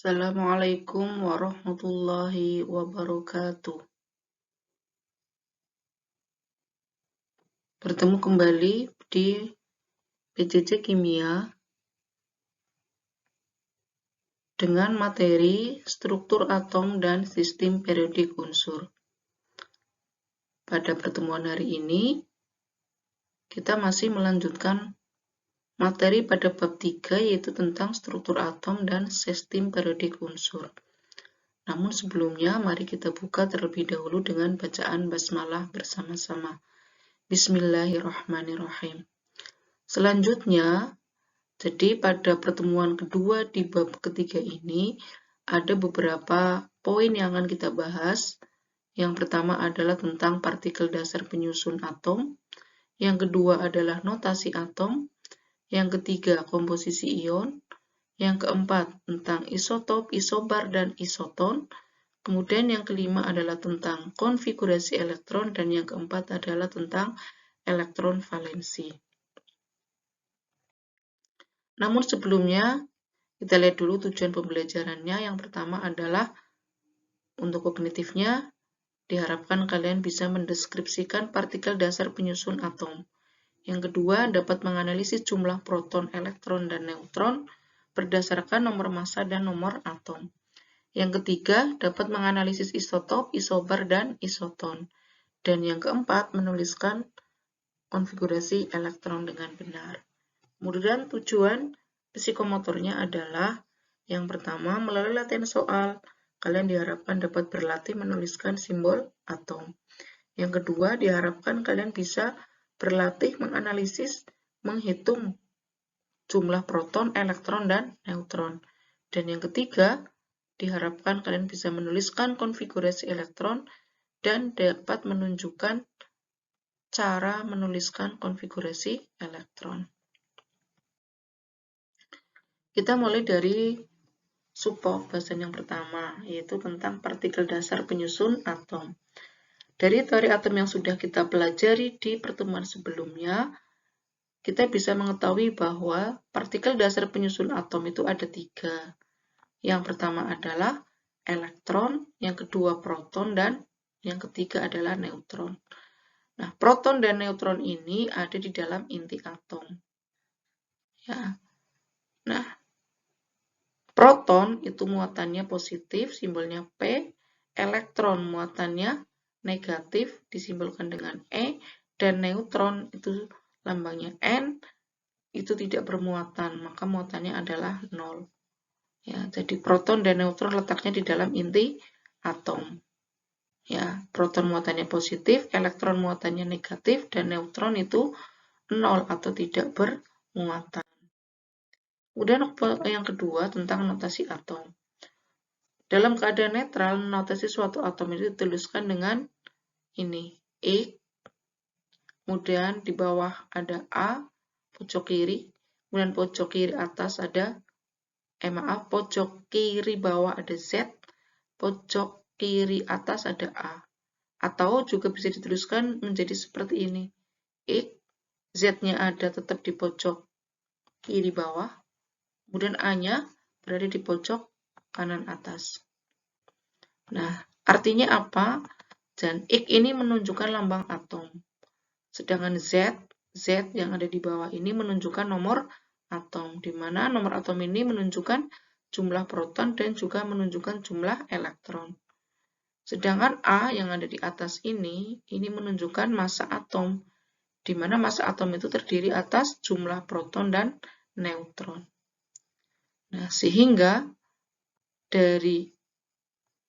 Assalamualaikum warahmatullahi wabarakatuh. Bertemu kembali di PJJ Kimia dengan materi struktur atom dan sistem periodik unsur. Pada pertemuan hari ini, kita masih melanjutkan materi pada bab 3 yaitu tentang struktur atom dan sistem periodik unsur. Namun sebelumnya, mari kita buka terlebih dahulu dengan bacaan basmalah bersama-sama. Bismillahirrahmanirrahim. Selanjutnya, jadi pada pertemuan kedua di bab ketiga ini, ada beberapa poin yang akan kita bahas. Yang pertama adalah tentang partikel dasar penyusun atom. Yang kedua adalah notasi atom. Yang ketiga, komposisi ion. Yang keempat, tentang isotop, isobar, dan isoton. Kemudian yang kelima adalah tentang konfigurasi elektron. Dan yang keempat adalah tentang elektron valensi. Namun sebelumnya, kita lihat dulu tujuan pembelajarannya. Yang pertama adalah untuk kognitifnya, diharapkan kalian bisa mendeskripsikan partikel dasar penyusun atom. Yang kedua, dapat menganalisis jumlah proton, elektron, dan neutron berdasarkan nomor massa dan nomor atom. Yang ketiga, dapat menganalisis isotop, isobar, dan isoton. Dan yang keempat, menuliskan konfigurasi elektron dengan benar. Kemudian tujuan psikomotornya adalah yang pertama, melalui latihan soal, kalian diharapkan dapat berlatih menuliskan simbol atom. Yang kedua, diharapkan kalian bisa berlatih menganalisis, menghitung jumlah proton, elektron, dan neutron. Dan yang ketiga, diharapkan kalian bisa menuliskan konfigurasi elektron dan dapat menunjukkan cara menuliskan konfigurasi elektron. Kita mulai dari subpok bahasan yang pertama, yaitu tentang partikel dasar penyusun atom. Dari teori atom yang sudah kita pelajari di pertemuan sebelumnya, kita bisa mengetahui bahwa partikel dasar penyusun atom itu ada 3. Yang pertama adalah elektron, yang kedua proton, dan yang ketiga adalah neutron. Nah, proton dan neutron ini ada di dalam inti atom. Ya. Nah, proton itu muatannya positif, simbolnya P. Elektron muatannya negatif, disimbolkan dengan E. Dan neutron itu lambangnya N, itu tidak bermuatan, maka muatannya adalah 0. Ya, jadi proton dan neutron letaknya di dalam inti atom. Ya, proton muatannya positif, elektron muatannya negatif, dan neutron itu 0 atau tidak bermuatan. Kemudian yang kedua tentang notasi atom. Dalam keadaan netral, notasi suatu atom itu dituliskan dengan ini, X, kemudian di bawah ada A, pojok kiri, kemudian pojok kiri atas ada, pojok kiri bawah ada Z, pojok kiri atas ada A. Atau juga bisa dituliskan menjadi seperti ini, X, Z-nya ada tetap di pojok kiri bawah, kemudian A-nya berada di pojok kanan atas. Nah, artinya apa? Dan X ini menunjukkan lambang atom. Sedangkan Z yang ada di bawah ini menunjukkan nomor atom, di mana nomor atom ini menunjukkan jumlah proton dan juga menunjukkan jumlah elektron. Sedangkan A yang ada di atas ini menunjukkan massa atom, di mana massa atom itu terdiri atas jumlah proton dan neutron. Nah, sehingga dari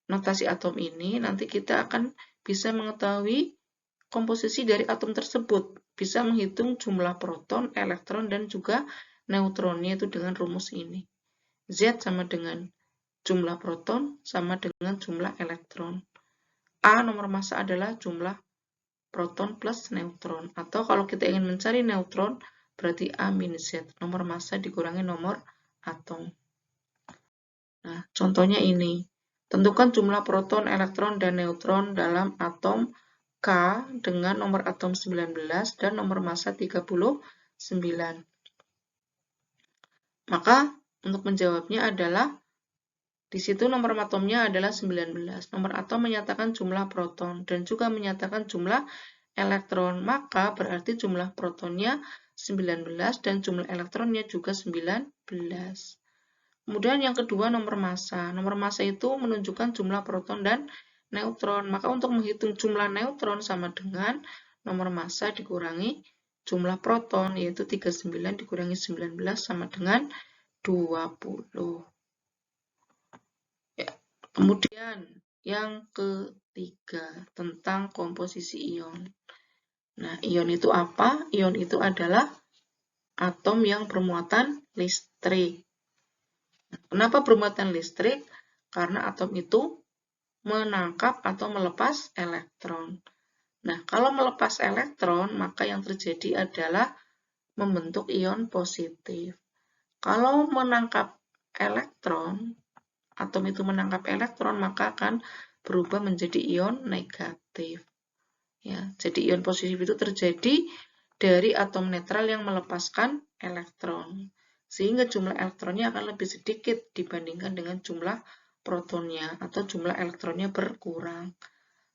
notasi atom ini nanti kita akan bisa mengetahui komposisi dari atom tersebut, bisa menghitung jumlah proton, elektron, dan juga neutronnya itu dengan rumus ini. Z sama dengan jumlah proton sama dengan jumlah elektron. A nomor massa adalah jumlah proton plus neutron. Atau kalau kita ingin mencari neutron, berarti A minus Z. Nomor massa dikurangi nomor atom. Nah, contohnya ini. Tentukan jumlah proton, elektron, dan neutron dalam atom K dengan nomor atom 19 dan nomor massa 39. Maka untuk menjawabnya adalah Di situ nomor atomnya adalah 19. Nomor atom menyatakan jumlah proton dan juga menyatakan jumlah elektron. Maka berarti jumlah protonnya 19 dan jumlah elektronnya juga 19. Kemudian yang kedua nomor massa. Nomor massa itu menunjukkan jumlah proton dan neutron. Maka untuk menghitung jumlah neutron sama dengan nomor massa dikurangi jumlah proton, yaitu 39 dikurangi 19 sama dengan 20. Ya. Kemudian yang ketiga tentang komposisi ion. Nah, ion itu apa? Ion itu adalah atom yang bermuatan listrik. Kenapa bermuatan listrik? Karena atom itu menangkap atau melepas elektron. Nah, kalau melepas elektron, maka yang terjadi adalah membentuk ion positif. Kalau menangkap elektron, atom itu menangkap elektron, maka akan berubah menjadi ion negatif. Ya, jadi ion positif itu terjadi dari atom netral yang melepaskan elektron. Sehingga jumlah elektronnya akan lebih sedikit dibandingkan dengan jumlah protonnya atau jumlah elektronnya berkurang.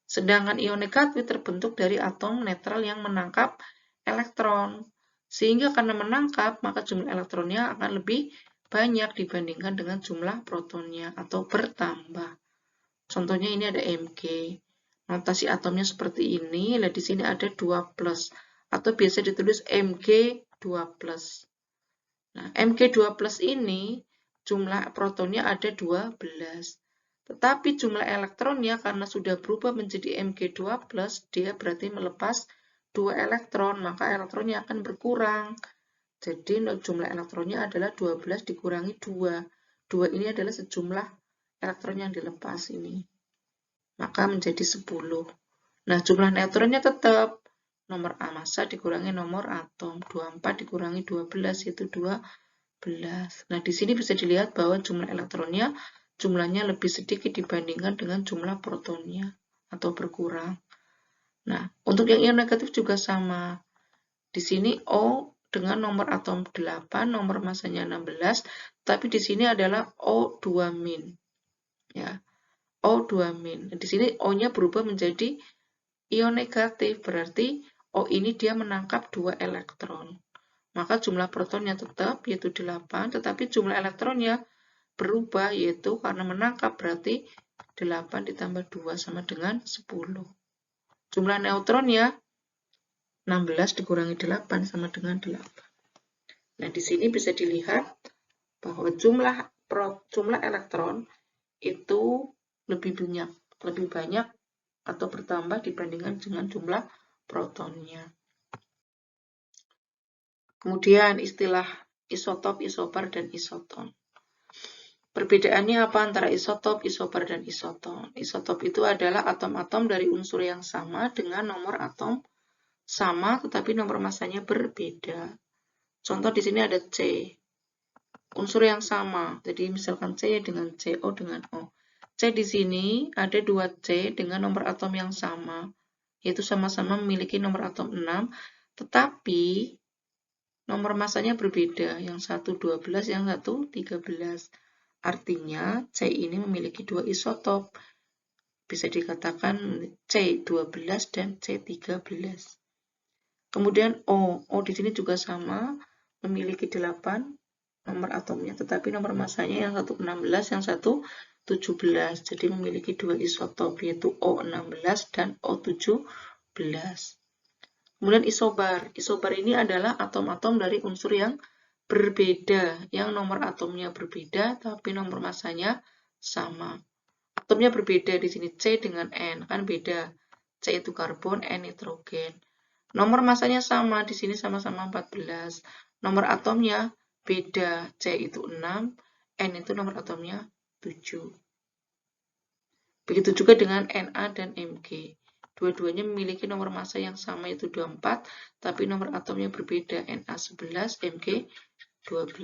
Sedangkan ion negatif terbentuk dari atom netral yang menangkap elektron. Sehingga karena menangkap, maka jumlah elektronnya akan lebih banyak dibandingkan dengan jumlah protonnya atau bertambah. Contohnya ini ada Mg. Notasi atomnya seperti ini. Lihat di sini ada 2+ atau biasa ditulis Mg2+. Nah, Mg2+ ini jumlah protonnya ada 12. Tetapi jumlah elektronnya karena sudah berubah menjadi Mg2+, dia berarti melepas 2 elektron, maka elektronnya akan berkurang. Jadi jumlah elektronnya adalah 12 dikurangi 2. 2 ini adalah sejumlah elektron yang dilepas ini. Maka menjadi 10. Nah, jumlah neutronnya tetap nomor massa dikurangi nomor atom. 24 dikurangi 12 itu 12. Nah, di sini bisa dilihat bahwa jumlah elektronnya jumlahnya lebih sedikit dibandingkan dengan jumlah protonnya atau berkurang. Nah, untuk yang ion negatif juga sama. Di sini O dengan nomor atom 8, nomor massanya 16, tapi di sini adalah O2-. Ya. O2-. Di sini O-nya berubah menjadi ion negatif, berarti O ini dia menangkap 2 elektron. Maka jumlah protonnya tetap, yaitu 8, tetapi jumlah elektronnya berubah, yaitu karena menangkap, berarti 8 ditambah 2 sama dengan 10. Jumlah neutronnya 16 dikurangi 8 sama dengan 8. Nah, di sini bisa dilihat bahwa jumlah elektron itu lebih banyak atau bertambah dibandingkan dengan jumlah protonnya. Kemudian istilah isotop, isobar, dan isoton. Perbedaannya apa antara isotop, isobar, dan isoton? Isotop itu adalah atom-atom dari unsur yang sama dengan nomor atom sama tetapi nomor massanya berbeda. Contoh di sini ada C. Unsur yang sama. Jadi misalkan C dengan C, O dengan O. C di sini ada 2C dengan nomor atom yang sama, yaitu sama-sama memiliki nomor atom 6, tetapi nomor massanya berbeda, yang satu 12, yang satu 13. Artinya C ini memiliki 2 isotop. Bisa dikatakan C12 dan C13. Kemudian O di sini juga sama, memiliki 8 nomor atomnya, tetapi nomor massanya yang satu 16, yang satu 17. Jadi memiliki 2 isotop, yaitu O16 dan O17. Kemudian isobar. Isobar ini adalah atom-atom dari unsur yang berbeda, yang nomor atomnya berbeda, tapi nomor massanya sama. Atomnya berbeda di sini C dengan N, kan beda. C itu karbon, N nitrogen. Nomor massanya sama, di sini sama-sama 14. Nomor atomnya beda, C itu 6, N itu nomor atomnya 7. Begitu juga dengan Na dan Mg. Dua-duanya memiliki nomor massa yang sama, yaitu 24, tapi nomor atomnya berbeda, Na 11, Mg 12.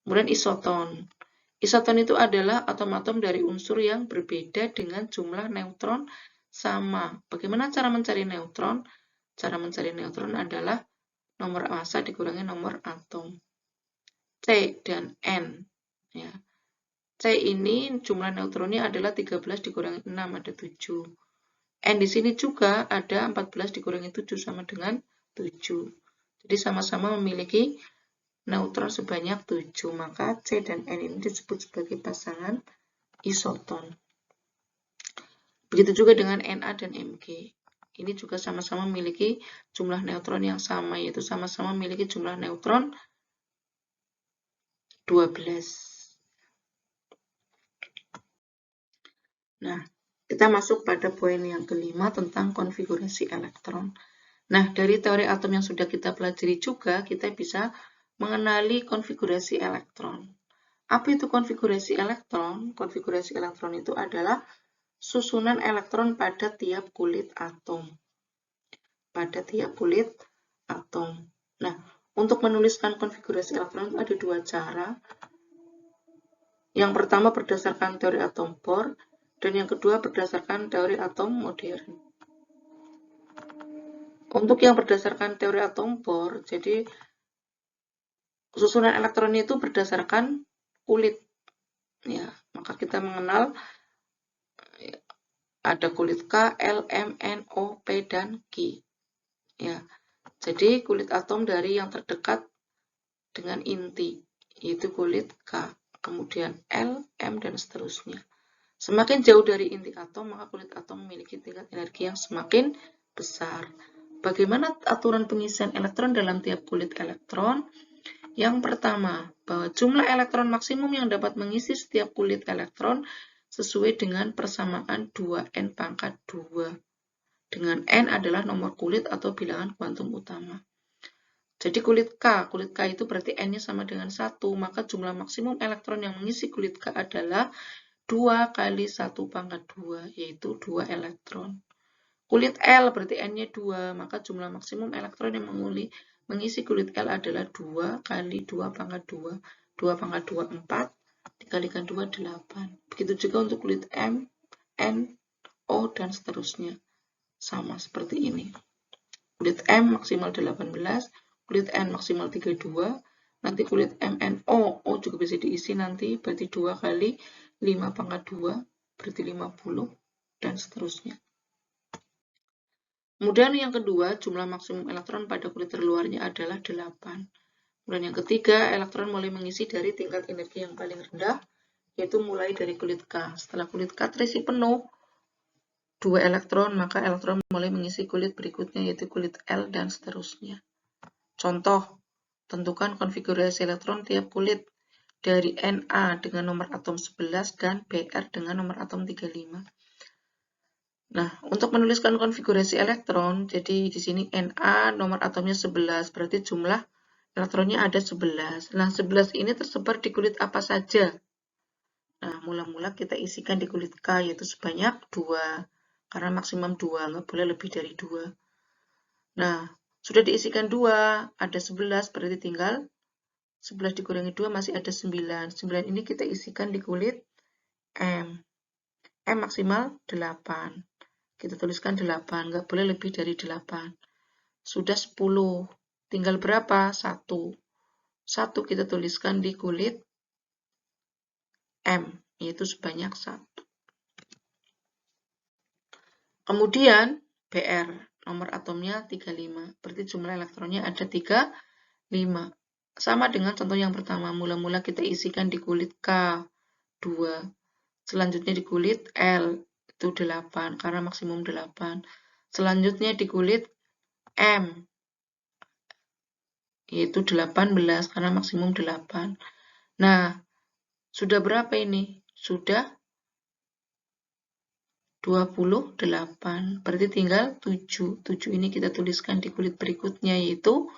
Kemudian isoton. Isoton itu adalah atom-atom dari unsur yang berbeda dengan jumlah neutron sama. Bagaimana cara mencari neutron? Cara mencari neutron adalah nomor massa dikurangi nomor atom. C dan N. Ya. C ini jumlah neutronnya adalah 13 dikurangi 6, ada 7. N di sini juga ada 14 dikurangi 7 sama dengan 7. Jadi sama-sama memiliki neutron sebanyak 7, maka C dan N ini disebut sebagai pasangan isoton. Begitu juga dengan Na dan Mg. Ini juga sama-sama memiliki jumlah neutron yang sama, yaitu sama-sama memiliki jumlah neutron 12. Nah, kita masuk pada poin yang kelima tentang konfigurasi elektron. Nah, dari teori atom yang sudah kita pelajari juga, kita bisa mengenali konfigurasi elektron. Apa itu konfigurasi elektron? Konfigurasi elektron itu adalah susunan elektron pada tiap kulit atom. Pada tiap kulit atom. Nah, untuk menuliskan konfigurasi elektron itu ada dua cara. Yang pertama berdasarkan teori atom Bohr, dan yang kedua berdasarkan teori atom modern. Untuk yang berdasarkan teori atom Bohr, jadi susunan elektron itu berdasarkan kulit. Ya, maka kita mengenal ada kulit K, L, M, N, O, P, dan Q. Ya, jadi kulit atom dari yang terdekat dengan inti, yaitu kulit K, kemudian L, M, dan seterusnya. Semakin jauh dari inti atom, maka kulit atom memiliki tingkat energi yang semakin besar. Bagaimana aturan pengisian elektron dalam tiap kulit elektron? Yang pertama, bahwa jumlah elektron maksimum yang dapat mengisi setiap kulit elektron sesuai dengan persamaan 2n pangkat 2. Dengan n adalah nomor kulit atau bilangan kuantum utama. Jadi kulit K itu berarti n-nya sama dengan 1, maka jumlah maksimum elektron yang mengisi kulit K adalah 2 kali 1 pangkat 2, yaitu 2 elektron. Kulit L berarti n-nya 2, maka jumlah maksimum elektron yang mengisi kulit L adalah 2 kali 2 pangkat 2. 2 pangkat 2, 4. Dikalikan 2, 8. Begitu juga untuk kulit M, N, O, dan seterusnya. Sama seperti ini. Kulit M maksimal 18, kulit N maksimal 32, nanti kulit M, N, O juga bisa diisi nanti, berarti 2 kali 5 pangkat 2, berarti 50, dan seterusnya. Kemudian yang kedua, jumlah maksimum elektron pada kulit terluarnya adalah 8. Kemudian yang ketiga, elektron mulai mengisi dari tingkat energi yang paling rendah, yaitu mulai dari kulit K. Setelah kulit K terisi penuh 2 elektron, maka elektron mulai mengisi kulit berikutnya, yaitu kulit L, dan seterusnya. Contoh, tentukan konfigurasi elektron tiap kulit dari Na dengan nomor atom 11 dan Br dengan nomor atom 35. Nah, untuk menuliskan konfigurasi elektron, jadi di sini Na nomor atomnya 11, berarti jumlah elektronnya ada 11. Nah, 11 ini tersebar di kulit apa saja? Nah, mula-mula kita isikan di kulit K, yaitu sebanyak 2. Karena maksimum 2, nggak boleh lebih dari 2. Nah, sudah diisikan 2, ada 11, berarti tinggal 11 dikurangi 2 masih ada 9. 9 ini kita isikan di kulit M. M maksimal 8. Kita tuliskan 8, nggak boleh lebih dari 8. Sudah 10. Tinggal berapa? 1. 1 kita tuliskan di kulit M, yaitu sebanyak 1. Kemudian Br, nomor atomnya 35. Berarti jumlah elektronnya ada 35. Sama dengan contoh yang pertama, mula-mula kita isikan di kulit K, 2. Selanjutnya di kulit L, itu 8, karena maksimum 8. Selanjutnya di kulit M, yaitu 18, karena maksimum 8. Nah, sudah berapa ini? Sudah 28, berarti tinggal 7. 7 ini kita tuliskan di kulit berikutnya, yaitu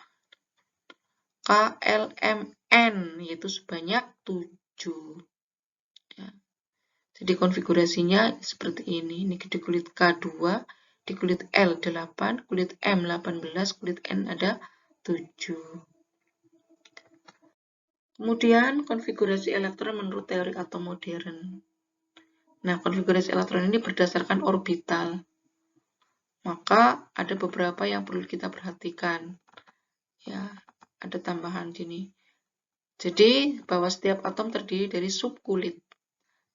KLMN, yaitu sebanyak 7. Ya. Jadi konfigurasinya seperti ini. Ini di kulit K2, di kulit L 8, kulit M 18, kulit N ada 7. Kemudian konfigurasi elektron menurut teori atom modern. Nah, konfigurasi elektron ini berdasarkan orbital. Maka ada beberapa yang perlu kita perhatikan. Ya, ada tambahan sini. Jadi, bahwa setiap atom terdiri dari subkulit.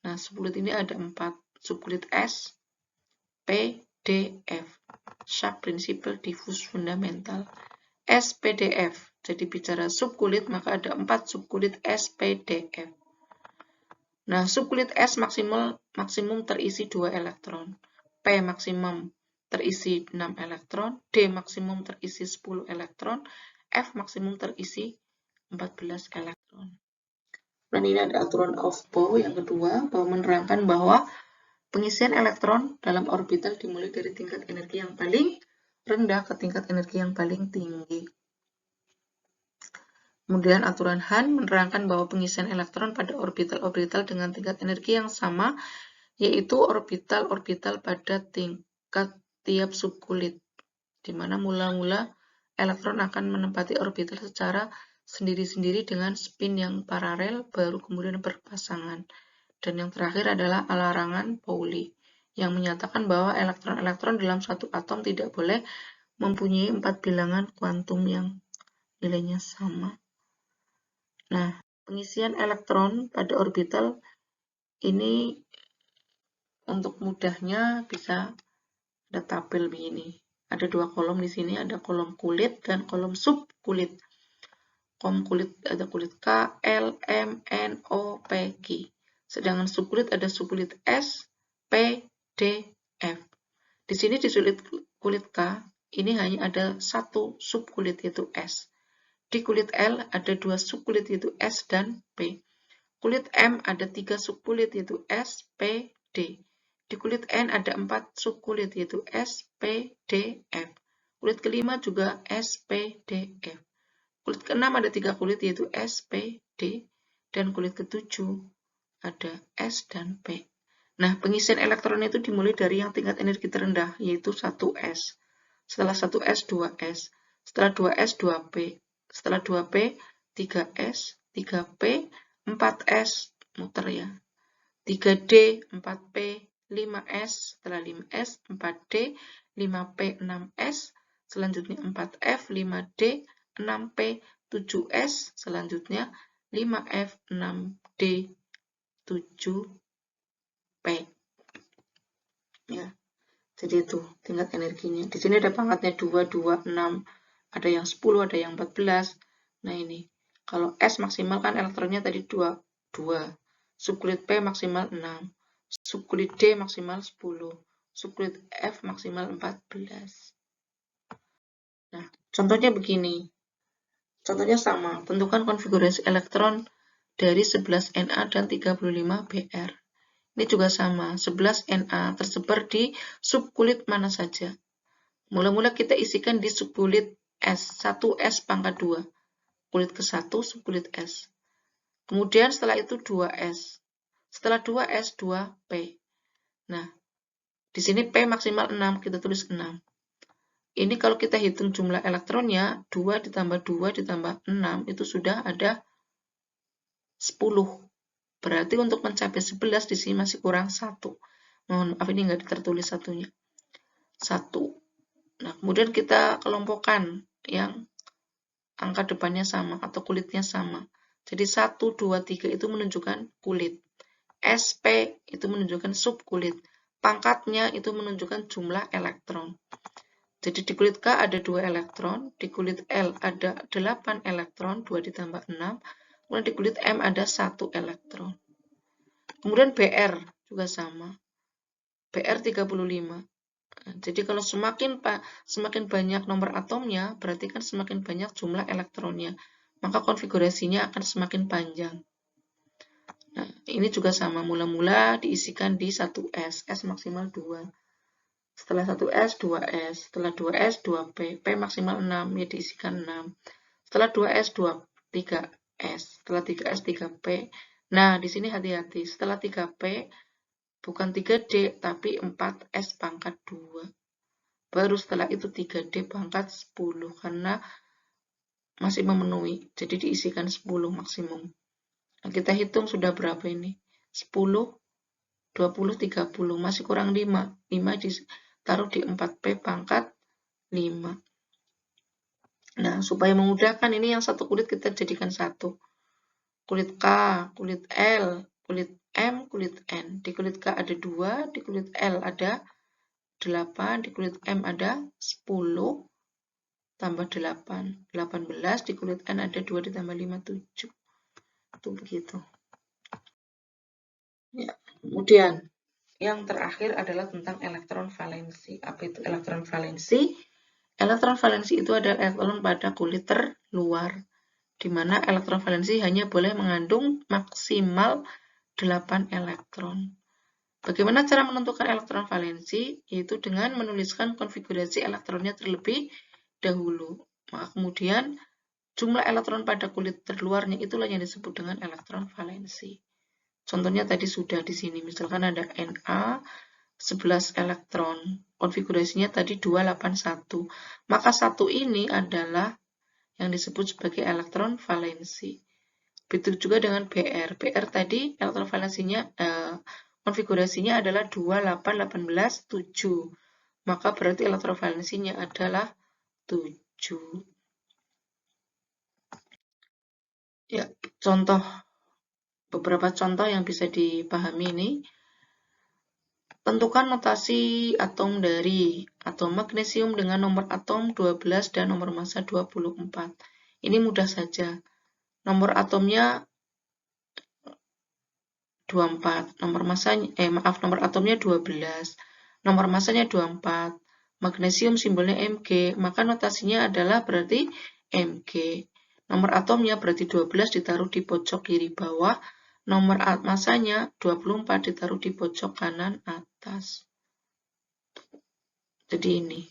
Nah, subkulit ini ada 4. Subkulit S, P, D, F. Sharp Principle Diffuse Fundamental. SPDF. Jadi bicara subkulit, maka ada 4 subkulit SPDF. Nah, subkulit S maksimum terisi 2 elektron. P maksimum terisi 6 elektron. D maksimum terisi 10 elektron. F maksimum terisi 14 elektron. Dan ini ada aturan Aufbau yang kedua, bahwa menerangkan bahwa pengisian elektron dalam orbital dimulai dari tingkat energi yang paling rendah ke tingkat energi yang paling tinggi. Kemudian aturan Hahn menerangkan bahwa pengisian elektron pada orbital-orbital dengan tingkat energi yang sama, yaitu orbital-orbital pada tingkat tiap subkulit, di mana mula-mula elektron akan menempati orbital secara sendiri-sendiri dengan spin yang paralel, baru kemudian berpasangan. Dan yang terakhir adalah larangan Pauli, yang menyatakan bahwa elektron-elektron dalam satu atom tidak boleh mempunyai 4 bilangan kuantum yang nilainya sama. Nah, pengisian elektron pada orbital ini untuk mudahnya bisa ada tabel begini. Ada 2 kolom di sini, ada kolom kulit dan kolom subkulit. Kolom kulit ada kulit K, L, M, N, O, P, Q. Sedangkan subkulit ada subkulit S, P, D, F. Di sini di kulit K, ini hanya ada satu subkulit yaitu S. Di kulit L ada 2 subkulit yaitu S dan P. Kulit M ada 3 subkulit yaitu S, P, D. Di kulit N ada 4 subkulit yaitu S, P, D, F. Kulit kelima juga S, P, D, F. Kulit keenam ada 3 kulit yaitu S, P, D. Dan kulit ketujuh ada S dan P. Nah, pengisian elektron itu dimulai dari yang tingkat energi terendah yaitu 1S. Setelah 1S, 2S. Setelah 2S, 2P. Setelah 2P, 3S, 3P, 4S, muter ya. 3D, 4P, 5S, setelah 5S, 4D, 5P, 6S, selanjutnya 4F, 5D, 6P, 7S, selanjutnya 5F, 6D, 7P. Ya. Jadi itu tingkat energinya. Di sini ada pangkatnya 2, 2, 6. Ada yang 10, ada yang 14. Nah ini. Kalau S maksimal kan elektronnya tadi 2. Subkulit P maksimal 6. Subkulit D maksimal 10. Subkulit F maksimal 14. Nah, contohnya begini. Contohnya sama. Tentukan konfigurasi elektron dari 11 Na dan 35 Br. Ini juga sama, 11 Na tersebar di subkulit mana saja. Mula-mula kita isikan di subkulit S, 1S pangkat 2. Kulit ke-1, subkulit S. Kemudian setelah itu 2S. Setelah 2S, 2P. Nah, di sini P maksimal 6, kita tulis 6. Ini kalau kita hitung jumlah elektronnya, 2 ditambah 2 ditambah 6, itu sudah ada 10. Berarti untuk mencapai 11 di sini masih kurang 1. Mohon maaf ini nggak tertulis satunya. 1. Nah, kemudian kita kelompokkan yang angka depannya sama atau kulitnya sama. Jadi 1, 2, 3 itu menunjukkan kulit. SP itu menunjukkan subkulit. Pangkatnya itu menunjukkan jumlah elektron. Jadi di kulit K ada 2 elektron, di kulit L ada 8 elektron, 2 ditambah 6. Kemudian di kulit M ada 1 elektron. Kemudian BR juga sama. BR 35. Jadi kalau semakin banyak nomor atomnya, berarti kan semakin banyak jumlah elektronnya. Maka konfigurasinya akan semakin panjang. Nah, ini juga sama. Mula-mula diisikan di 1S. S maksimal 2. Setelah 1S, 2S. Setelah 2S, 2P. P maksimal 6. Ya diisikan 6. Setelah 2S, 3S. Setelah 3S, 3P. Nah, di sini hati-hati. Setelah 3P, bukan 3D, tapi 4S pangkat 2. Baru setelah itu 3D pangkat 10, karena masih memenuhi. Jadi diisikan 10 maksimum. Nah, kita hitung sudah berapa ini? 10, 20, 30. Masih kurang 5. 5 ditaruh di 4P pangkat 5. Nah, supaya memudahkan ini yang satu kulit kita jadikan satu. Kulit K, kulit L, kulit M, kulit N. Di kulit K ada 2, di kulit L ada 8, di kulit M ada 10, tambah 8, 18, di kulit N ada 2 ditambah 5, 7. Itu begitu. Ya. Kemudian, yang terakhir adalah tentang elektron valensi. Apa itu elektron valensi? Elektron valensi itu adalah elektron pada kulit terluar, di mana elektron valensi hanya boleh mengandung maksimal 8 elektron. Bagaimana cara menentukan elektron valensi? Yaitu dengan menuliskan konfigurasi elektronnya terlebih dahulu. Maka kemudian jumlah elektron pada kulit terluarnya itulah yang disebut dengan elektron valensi. Contohnya tadi sudah di sini, misalkan ada Na 11 elektron, konfigurasinya tadi 281. Maka 1 ini adalah yang disebut sebagai elektron valensi. Begitu juga dengan Br. Br tadi elektron valensinya konfigurasinya adalah 28, 18, 7. Maka berarti elektron valensinya adalah 7. Ya, beberapa contoh yang bisa dipahami ini. Tentukan notasi atom dari atom magnesium dengan nomor atom 12 dan nomor massa 24. Ini mudah saja. Nomor atomnya 24, nomor atomnya 12, nomor massanya 24, magnesium simbolnya Mg, maka notasinya adalah berarti Mg. Nomor atomnya berarti 12 ditaruh di pojok kiri bawah, nomor massanya 24 ditaruh di pojok kanan atas. Jadi ini.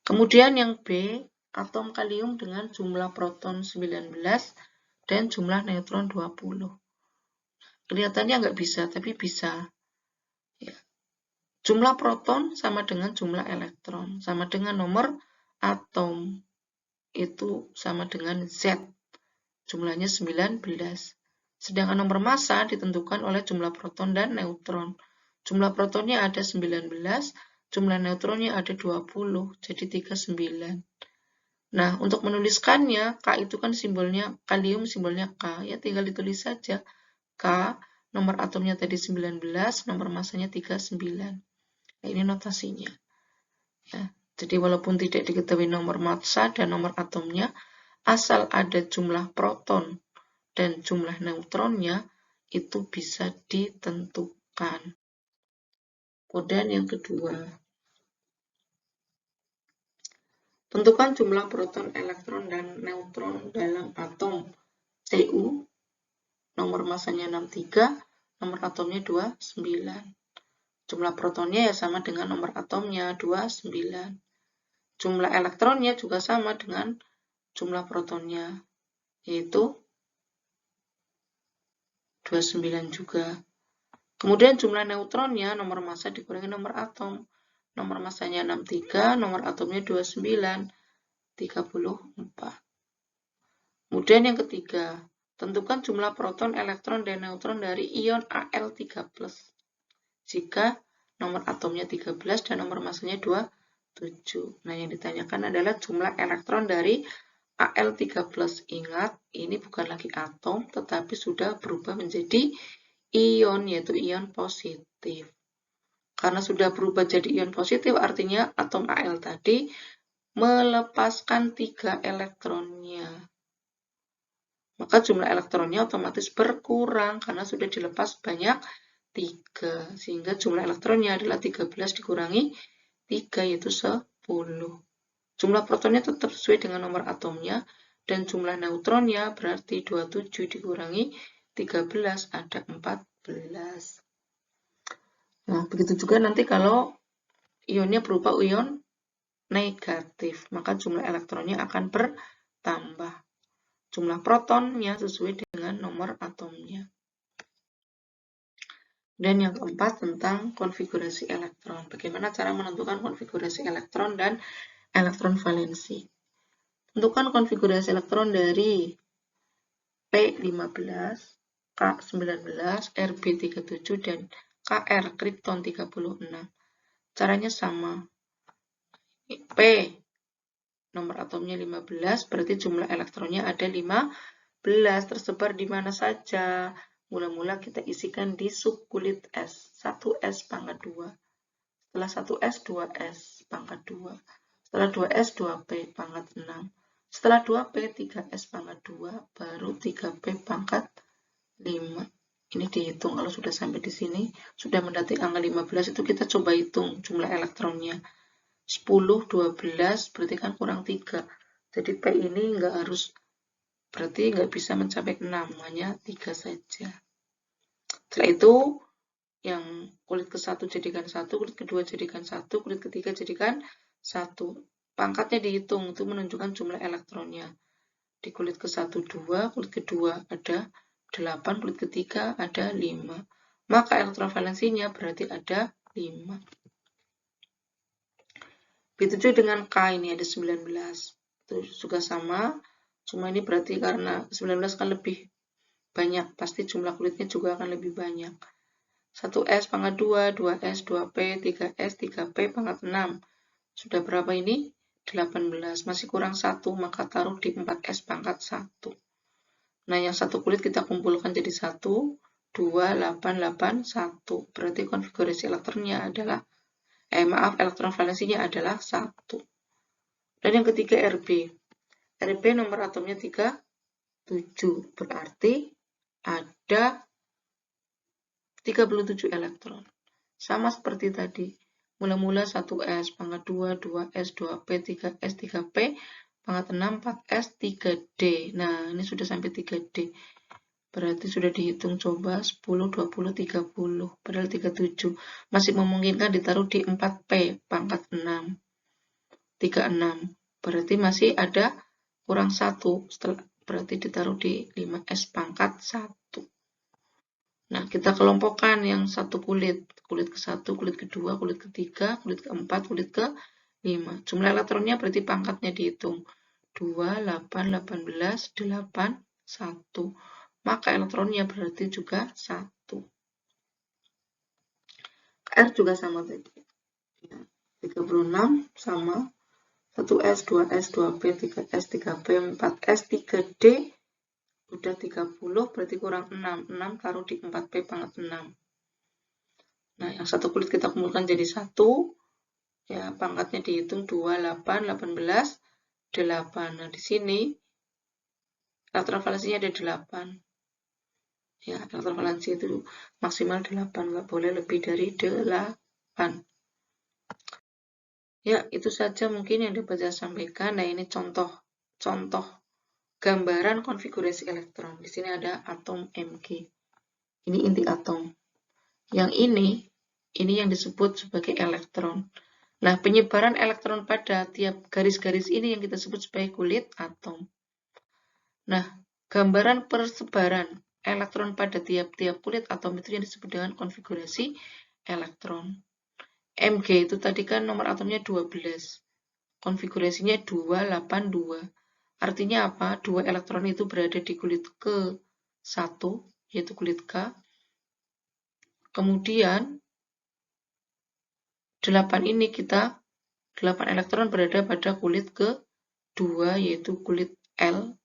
Kemudian yang B, atom kalium dengan jumlah proton 19 dan jumlah neutron 20. Kelihatannya nggak bisa, tapi bisa. Ya. Jumlah proton sama dengan jumlah elektron, sama dengan nomor atom. Itu sama dengan Z. Jumlahnya 19. Sedangkan nomor massa ditentukan oleh jumlah proton dan neutron. Jumlah protonnya ada 19, jumlah neutronnya ada 20, jadi 39. Nah, untuk menuliskannya, K itu kan simbolnya, kalium simbolnya K, ya tinggal ditulis saja. K, nomor atomnya tadi 19, nomor massanya 39. Nah, ini notasinya. Ya, jadi walaupun tidak diketahui nomor massa dan nomor atomnya, asal ada jumlah proton dan jumlah neutronnya, itu bisa ditentukan. Kemudian yang kedua, tentukan jumlah proton, elektron, dan neutron dalam atom Cu, nomor massanya 63, nomor atomnya 29. Jumlah protonnya ya sama dengan nomor atomnya, 29. Jumlah elektronnya juga sama dengan jumlah protonnya, yaitu 29 juga. Kemudian jumlah neutronnya, nomor massa dikurangi nomor atom. Nomor massanya 63, nomor atomnya 29, 34. Kemudian yang ketiga, tentukan jumlah proton, elektron, dan neutron dari ion Al3+. Jika nomor atomnya 13 dan nomor massanya 27. Nah, yang ditanyakan adalah jumlah elektron dari Al3+. Ingat, ini bukan lagi atom, tetapi sudah berubah menjadi ion, yaitu ion positif. Karena sudah berubah jadi ion positif, artinya atom Al tadi melepaskan 3 elektronnya. Maka jumlah elektronnya otomatis berkurang karena sudah dilepas banyak 3. Sehingga jumlah elektronnya adalah 13 dikurangi 3, yaitu 10. Jumlah protonnya tetap sesuai dengan nomor atomnya, dan jumlah neutronnya berarti 27 dikurangi 13, ada 14. Nah, begitu juga nanti kalau ionnya berupa ion negatif, maka jumlah elektronnya akan bertambah. Jumlah protonnya sesuai dengan nomor atomnya. Dan yang keempat tentang konfigurasi elektron. Bagaimana cara menentukan konfigurasi elektron dan elektron valensi. Tentukan konfigurasi elektron dari P15, K19, Rb37, dan Kr kripton 36. Caranya sama. P nomor atomnya 15, berarti jumlah elektronnya ada 15, tersebar di mana saja. mula-mula kita isikan di sub kulit S. 1S pangkat 2. Setelah 1S, 2S pangkat 2. Setelah 2S, 2P pangkat 6. Setelah 2P, 3S pangkat 2. Baru 3P pangkat 5. Ini dihitung kalau sudah sampai di sini. Sudah mendekati angka 15, itu kita coba hitung jumlah elektronnya. 10, 12, berarti kan kurang 3. Jadi P ini berarti nggak bisa mencapai 6, hanya 3 saja. Setelah itu, yang kulit ke-1 jadikan 1, kulit kedua jadikan 1, kulit ketiga jadikan 1. Pangkatnya dihitung, itu menunjukkan jumlah elektronnya. Di kulit ke-1 2, kulit kedua ada 8, kulit ketiga ada 5. Maka elektrovalensinya berarti ada 5. Begitu dengan K, ini ada 19. Itu juga sama, cuma ini berarti karena 19 kan lebih banyak, pasti jumlah kulitnya juga akan lebih banyak. 1S pangkat 2, 2S, 2P, 3S, 3P pangkat 6. Sudah berapa ini? 18. Masih kurang 1, maka taruh di 4S pangkat 1. Nah, yang satu kulit kita kumpulkan jadi 1, 2, 8, 8, 1. Berarti konfigurasi elektronnya adalah, elektron valensinya adalah 1. Dan yang ketiga RB. RB nomor atomnya 37. Berarti ada 37 elektron. Sama seperti tadi. Mula-mula 1S, pangkat 2, 2S, 2P, 3S, 3P, pangkat 6, 4S, 3D. Nah, ini sudah sampai 3D. Berarti sudah dihitung coba 10, 20, 30. Padahal 37. Masih memungkinkan ditaruh di 4P, pangkat 6. 36. Berarti masih ada kurang 1. Berarti ditaruh di 5S pangkat 1. Nah, kita kelompokkan yang satu kulit. Kulit ke-1, kulit kedua, kulit ketiga, kulit ke-4, kulit ke-5. Jumlah elektronnya berarti pangkatnya dihitung. 2, 8, 18, 8, 1. Maka elektronnya berarti juga 1. R juga sama tadi. 36 sama 1S, 2S, 2P, 3S, 3P, 4S, 3D. Udah 30, berarti kurang 6. 6 taruh di 4P pangkat 6. Nah, yang satu kulit kita kumpulkan jadi 1. Ya, pangkatnya dihitung 2, 8, 18, 8. Nah, di sini elektron valensinya ada 8. Ya, elektron valensi itu maksimal 8, nggak boleh lebih dari 8. Ya, itu saja mungkin yang dapat saya sampaikan. Nah, ini contoh gambaran konfigurasi elektron. Di sini ada atom Mg. Ini inti atom. Yang ini yang disebut sebagai elektron. Nah, penyebaran elektron pada tiap garis-garis ini yang kita sebut sebagai kulit atom. Nah, gambaran persebaran elektron pada tiap-tiap kulit atom itu yang disebut dengan konfigurasi elektron. Mg itu tadi kan nomor atomnya 12. Konfigurasinya 282. Artinya apa? 2 elektron itu berada di kulit ke-1, yaitu kulit K. Kemudian 8 elektron berada pada kulit ke-2, yaitu kulit L,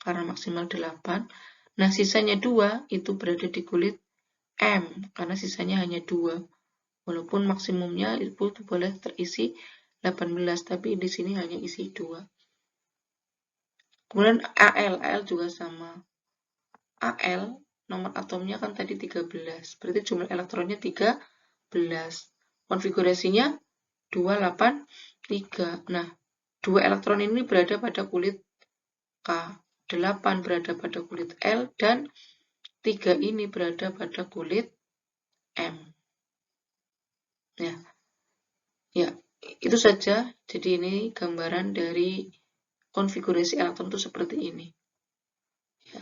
karena maksimal 8. Nah, sisanya 2 itu berada di kulit M, karena sisanya hanya 2. Walaupun maksimumnya itu boleh terisi 18, tapi di sini hanya isi 2. Kemudian Al juga sama. Al, nomor atomnya kan tadi 13, berarti jumlah elektronnya 13. Konfigurasinya 2, 8, 3. Nah, 2 elektron ini berada pada kulit K, 8 berada pada kulit L, dan 3 ini berada pada kulit M. Ya, itu saja. Jadi ini gambaran dari konfigurasi elektron itu seperti ini. Ya,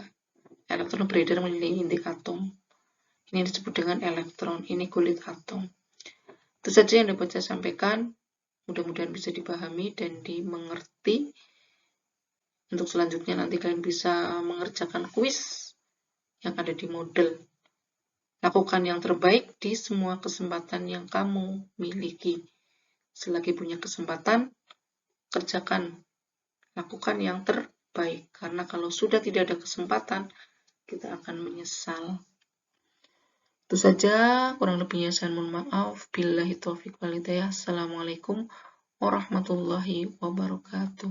elektron beredar mengelilingi inti atom. Ini disebut dengan elektron. Ini kulit atom. Itu saja yang dapat saya sampaikan. Mudah-mudahan bisa dipahami dan dimengerti. Untuk selanjutnya nanti kalian bisa mengerjakan kuis yang ada di model. Lakukan yang terbaik di semua kesempatan yang kamu miliki. Selagi punya kesempatan, kerjakan. Lakukan yang terbaik. Karena kalau sudah tidak ada kesempatan, kita akan menyesal. Itu saja, kurang lebihnya saya mohon maaf. Billahi taufiq wal hidayah. Assalamualaikum warahmatullahi wabarakatuh.